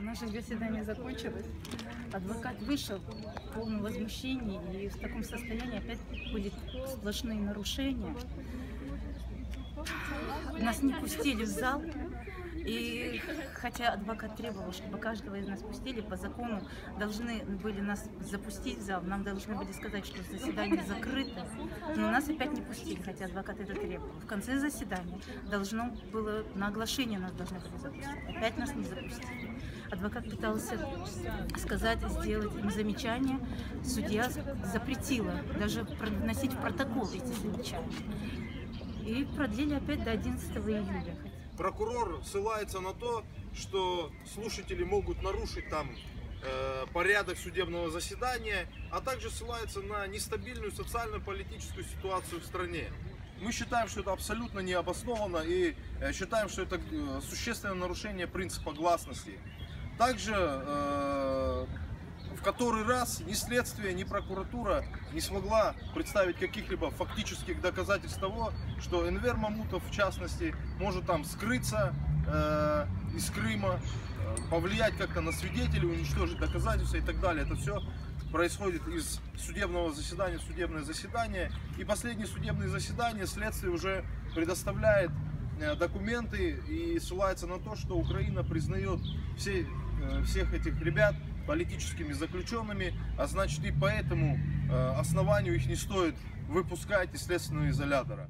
Наше заседание закончилось. Адвокат вышел в полном возмущении, и в таком состоянии опять были сплошные нарушения. Нас не пустили в зал, и хотя адвокат требовал, чтобы каждого из нас пустили, по закону должны были нас запустить в зал, нам должны были сказать, что заседание закрыто, но нас опять не пустили, хотя адвокат это требовал. В конце заседания должно было, на оглашение нас должны были запустить, опять нас не запустили. Адвокат пытался сказать, сделать им замечания, судья запретила даже вносить в протокол эти замечания. И продлили опять до 11 июля. Прокурор ссылается на то, что слушатели могут нарушить там порядок судебного заседания, а также ссылается на нестабильную социально-политическую ситуацию в стране. Мы считаем, что это абсолютно необоснованно и считаем, что это существенное нарушение принципа гласности. Также в который раз ни следствие, ни прокуратура не смогла представить каких-либо фактических доказательств того, что Энвер Мамутов, в частности, может там скрыться из Крыма, повлиять как-то на свидетелей, уничтожить доказательства и так далее. Это все происходит из судебного заседания в судебное заседание. И последние судебные заседания следствие уже предоставляет документы и ссылается на то, что Украина признает всех этих ребят политическими заключенными, а значит и по этому основанию их не стоит выпускать из следственного изолятора.